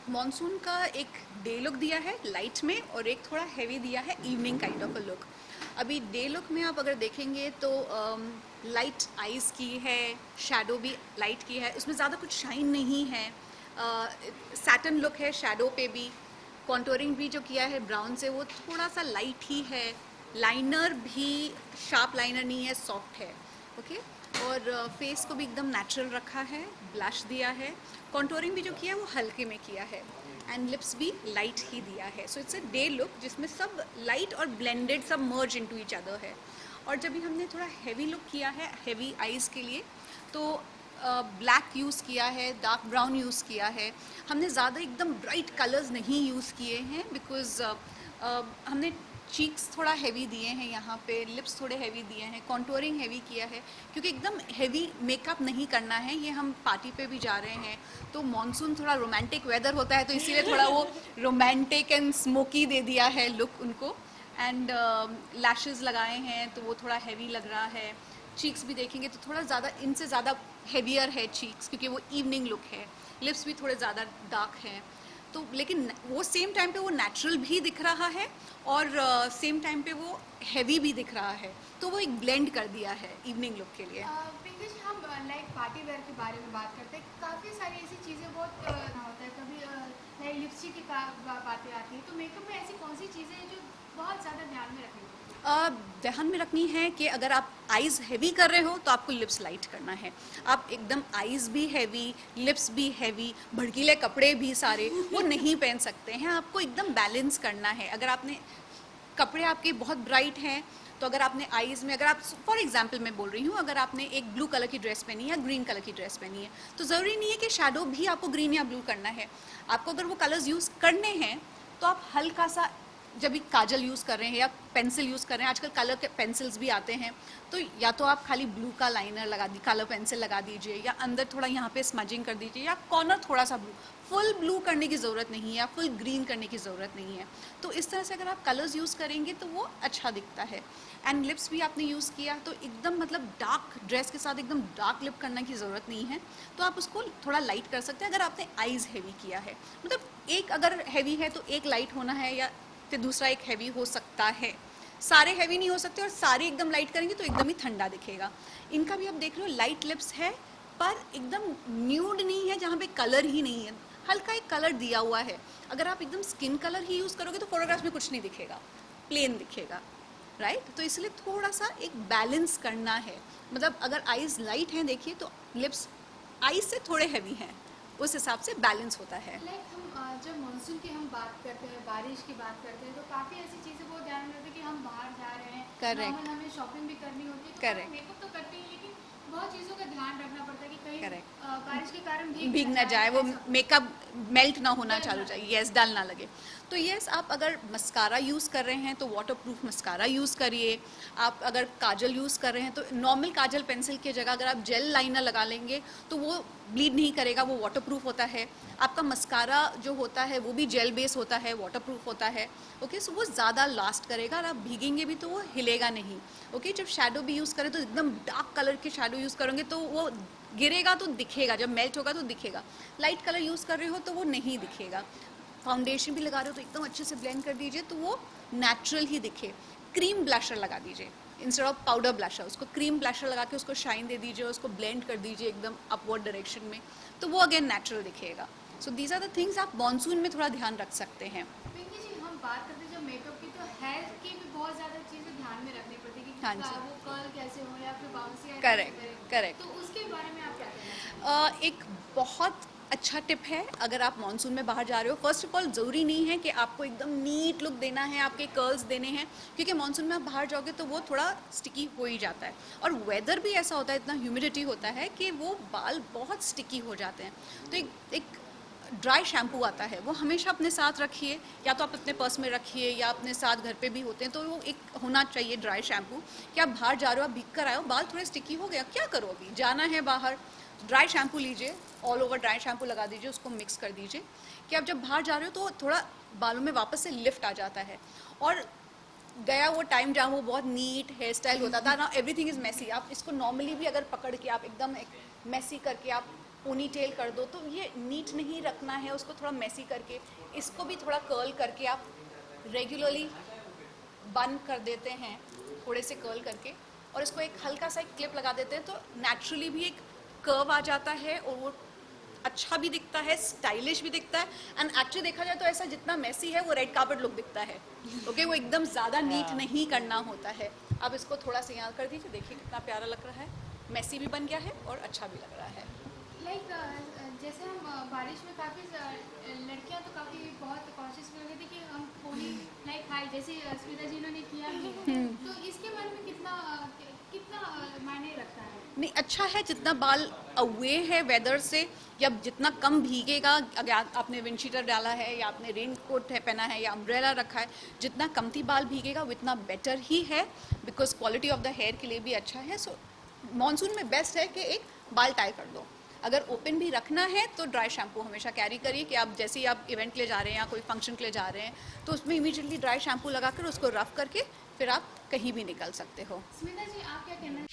Monsoon का एक day look दिया है लाइट में, और एक थोड़ा हैवी दिया है evening kind of a look. अभी डे लुक में आप अगर देखेंगे तो लाइट आइज़ की है, शैडो भी लाइट की है, उसमें ज़्यादा कुछ शाइन नहीं है। सैटन लुक है शैडो पे भी। कॉन्टोरिंग भी जो किया है ब्राउन से वो थोड़ा सा लाइट ही है। लाइनर भी शार्प लाइनर नहीं है, सॉफ्ट है। ओके, और फेस को भी एकदम नेचुरल रखा है, ब्लश दिया है। कॉन्टोरिंग भी जो किया है वो हल्के में किया है, एंड लिप्स भी लाइट ही दिया है। So it's a day look जिसमें सब लाइट और ब्लेंडेड सब मर्ज इनटू ईच अदर है। और जब भी हमने थोड़ा हैवी लुक किया है हैवी आइज़ के लिए, तो ब्लैक यूज़ किया है, डार्क ब्राउन यूज़ किया है। हमने ज़्यादा एकदम ब्राइट कलर्स नहीं यूज़ किए हैं, बिकॉज हमने चीक्स थोड़ा हैवी दिए हैं, यहाँ पे लिप्स थोड़े हैवी दिए हैं, कॉन्टोरिंग हैवी किया है, क्योंकि एकदम हैवी मेकअप नहीं करना है। ये हम पार्टी पे भी जा रहे हैं, तो मॉनसून थोड़ा रोमांटिक वेदर होता है, तो इसीलिए थोड़ा वो रोमांटिक एंड स्मोकी दे दिया है लुक उनको। एंड लैशेस लगाए हैं तो वो थोड़ा हैवी लग रहा है। चीक्स भी देखेंगे तो थोड़ा ज़्यादा, इनसे ज़्यादा हैवियर है चीक्स, क्योंकि वो इवनिंग लुक है। लिप्स भी थोड़े ज़्यादा डार्क हैं, तो लेकिन वो सेम टाइम पे वो नेचुरल भी दिख रहा है, और सेम टाइम पे वो हैवी भी दिख रहा है, तो वो एक ब्लेंड कर दिया है इवनिंग लुक के लिए। पिंकी जी, हम लाइक पार्टी वेयर के बारे में बात करते हैं। काफ़ी सारी ऐसी चीज़ें बहुत होता है, कभी लाइक लिपस्टिक की बातें आती हैं, तो मेकअप में ऐसी कौन सी चीज़ें हैं जो बहुत ज़्यादा ध्यान में रखनी चाहिए? ध्यान में रखनी है कि अगर आप आइज़ हैवी कर रहे हो तो आपको लिप्स लाइट करना है। आप एकदम आइज़ भी हैवी, लिप्स भी हैवी, भड़कीले कपड़े भी सारे वो नहीं पहन सकते हैं। आपको एकदम बैलेंस करना है। अगर आपने कपड़े आपके बहुत ब्राइट हैं, तो अगर आपने आइज़ में, अगर आप फॉर एग्जांपल मैं बोल रही हूँ, अगर आपने एक ब्लू कलर की ड्रेस पहनी है या ग्रीन कलर की ड्रेस पहनी है, तो ज़रूरी नहीं है कि शैडो भी आपको ग्रीन या ब्लू करना है। आपको अगर वो कलर्स यूज़ करने हैं तो आप हल्का सा, जब भी काजल यूज़ कर रहे हैं या पेंसिल यूज़ कर रहे हैं, आजकल कलर के पेंसिल्स भी आते हैं, तो या तो आप खाली ब्लू का लाइनर लगा दी, कलर पेंसिल लगा दीजिए, या अंदर थोड़ा यहाँ पे स्मजिंग कर दीजिए, या कॉर्नर थोड़ा सा ब्लू। फुल ब्लू करने की ज़रूरत नहीं है या फुल ग्रीन करने की ज़रूरत नहीं है। तो इस तरह से अगर आप कलर्स यूज़ करेंगे तो वो अच्छा दिखता है। एंड लिप्स भी आपने यूज़ किया तो एकदम मतलब डार्क ड्रेस के साथ एकदम डार्क लिप करने की ज़रूरत नहीं है, तो आप उसको थोड़ा लाइट कर सकते हैं अगर आपने आइज़ हैवी किया है। मतलब एक अगर हैवी है तो एक लाइट होना है, या फिर दूसरा एक हैवी हो सकता है। सारे हैवी नहीं हो सकते, और सारे एकदम लाइट करेंगे तो एकदम ही ठंडा दिखेगा। इनका भी आप देख रहे हो लाइट लिप्स है, पर एकदम न्यूड नहीं है जहाँ पे कलर ही नहीं है, हल्का एक कलर दिया हुआ है। अगर आप एकदम स्किन कलर ही यूज़ करोगे तो फोटोग्राफ्स में कुछ नहीं दिखेगा, प्लेन दिखेगा, राइट। तो इसलिए थोड़ा सा एक बैलेंस करना है। मतलब अगर आइज़ लाइट हैं देखिए, तो लिप्स आइज़ से थोड़े हैवी हैं, उस हिसाब से बैलेंस होता है। लाइक हम जब मानसून की हम बात करते हैं, बारिश की बात करते हैं, तो काफ़ी ऐसी चीज़ें बहुत ध्यान में रखते हैं कि हम बाहर जा रहे हैं, करेक्ट, नॉर्मल हमें शॉपिंग भी करनी होती है, तो करेक्ट, मेकअप तो करते हैं, लेकिन बहुत चीज़ों का ध्यान रखना पड़ता है कि कहीं करेक्ट। बारिश के कारण भीग ना जाए, वो ऐसा मेकअप मेल्ट ना होना डल चालू ना चाहिए, यस, डल ना लगे। तो यस, आप अगर मस्कारा यूज़ कर रहे हैं तो वाटरप्रूफ मस्कारा यूज़ करिए। आप अगर काजल यूज़ कर रहे हैं तो नॉर्मल काजल पेंसिल की जगह अगर आप जेल लाइनर लगा लेंगे तो वो ब्लीड नहीं करेगा, वो वाटरप्रूफ होता है। आपका मस्कारा जो होता है वो भी जेल बेस होता है, वाटरप्रूफ होता है। ओके, सो वो ज़्यादा लास्ट करेगा, और आप भीगेंगे भी तो वो हिलेगा नहीं। ओके, जब शैडो भी यूज़ करें तो एकदम डार्क कलर के शैडो यूज़ करेंगे तो वो गिरेगा तो दिखेगा, जब मेल्ट होगा तो दिखेगा। लाइट कलर यूज़ कर रहे हो तो वो नहीं दिखेगा। फाउंडेशन भी लगा रहे हो तो एकदम अच्छे से ब्लेंड कर दीजिए तो वो नेचुरल ही दिखे। क्रीम ब्लशर लगा दीजिए इंस्टेड ऑफ पाउडर ब्लशर, उसको क्रीम ब्लशर लगा के उसको शाइन दे दीजिए, उसको ब्लेंड कर दीजिए एकदम अपवर्ड डायरेक्शन में, तो वो अगेन नेचुरल दिखेगा। So these are the things आप मॉनसून में थोड़ा ध्यान रख सकते हैं। पिंकी जी, हम बात करते हैं जब मेकअप की, तो हेयर की भी बहुत ज़्यादा चीज़ें ध्यान में रखनी पड़ती है कि हाँ जी, वो कर्ल कैसे हो या फिर बाउंसी हेयर कैसे करेक्ट, करें, करेक्ट। तो उसके बारे में आप क्या कहना चाहेंगे? एक बहुत अच्छा टिप है अगर आप मॉनसून में बाहर जा रहे हो। फर्स्ट ऑफ ऑल ज़रूरी नहीं है कि आपको एकदम नीट लुक देना है, आपके कर्ल्स देने हैं, क्योंकि मॉनसून में आप बाहर जाओगे तो वो थोड़ा स्टिकी हो ही जाता है, और वेदर भी ऐसा होता है, इतना ह्यूमिडिटी होता है कि वो बाल बहुत स्टिकी हो जाते हैं। तो एक ड्राई शैम्पू आता है, वो हमेशा अपने साथ रखिए, या तो आप अपने पर्स में रखिए या अपने साथ घर पे भी होते हैं, तो वो एक होना चाहिए ड्राई शैम्पू। कि आप बाहर जा रहे हो, आप भीग कर आए हो, बाल थोड़े स्टिकी हो गया, क्या करो, अभी जाना है बाहर, ड्राई शैम्पू लीजिए, ऑल ओवर ड्राई शैम्पू लगा दीजिए, उसको मिक्स कर दीजिए, कि आप जब बाहर जा रहे हो तो थोड़ा बालों में वापस से लिफ्ट आ जाता है। और गया वो टाइम जहाँ वो बहुत नीट हेयर स्टाइल होता था ना, एवरीथिंग इज़ मैसी। आप इसको नॉर्मली भी अगर पकड़ के आप एकदम एक मैसी करके आप पोनी टेल कर दो, तो ये नीट नहीं रखना है उसको, थोड़ा मेसी करके इसको भी थोड़ा कर्ल करके आप रेगुलरली बन कर देते हैं, थोड़े से कर्ल करके, और इसको एक हल्का सा एक क्लिप लगा देते हैं, तो नेचुरली भी एक कर्व आ जाता है और वो अच्छा भी दिखता है, स्टाइलिश भी दिखता है। एंड एक्चुअली देखा जाए तो ऐसा जितना मेसी है वो रेड कार्पेट लुक दिखता है। ओके वो एकदम ज़्यादा नीट नहीं करना होता है। अब इसको थोड़ा सा यहाँ कर दीजिए, देखिए कितना प्यारा लग रहा है, मेसी भी बन गया है और अच्छा भी लग रहा है। लाइक जैसे हम बारिश में काफ़ी लड़कियां तो काफ़ी बहुत कोशिश कर रही थी कि हम पोनी लाइक हाई, जैसे स्मिता जी ने किया भी है, तो इसके बारे में कितना कितना मायने रखता है? नहीं अच्छा है, जितना बाल अवे है वेदर से, या जितना कम भीगेगा, अगर आपने विंड शीटर डाला है या आपने रेन कोट है पहना है या अम्ब्रेला रखा है, जितना कमती बाल भीगेगा उतना बेटर ही है, because quality of the hair के लिए भी अच्छा है। सो मॉनसून में बेस्ट है कि एक बाल टाई कर दो। अगर ओपन भी रखना है तो ड्राई शैम्पू हमेशा कैरी करिए, कि आप जैसे ही आप इवेंट के लिए जा रहे हैं या कोई फंक्शन के लिए जा रहे हैं तो उसमें इमीडिएटली ड्राई शैम्पू लगाकर उसको रफ करके फिर आप कहीं भी निकल सकते हो। स्मिता जी आप क्या कहना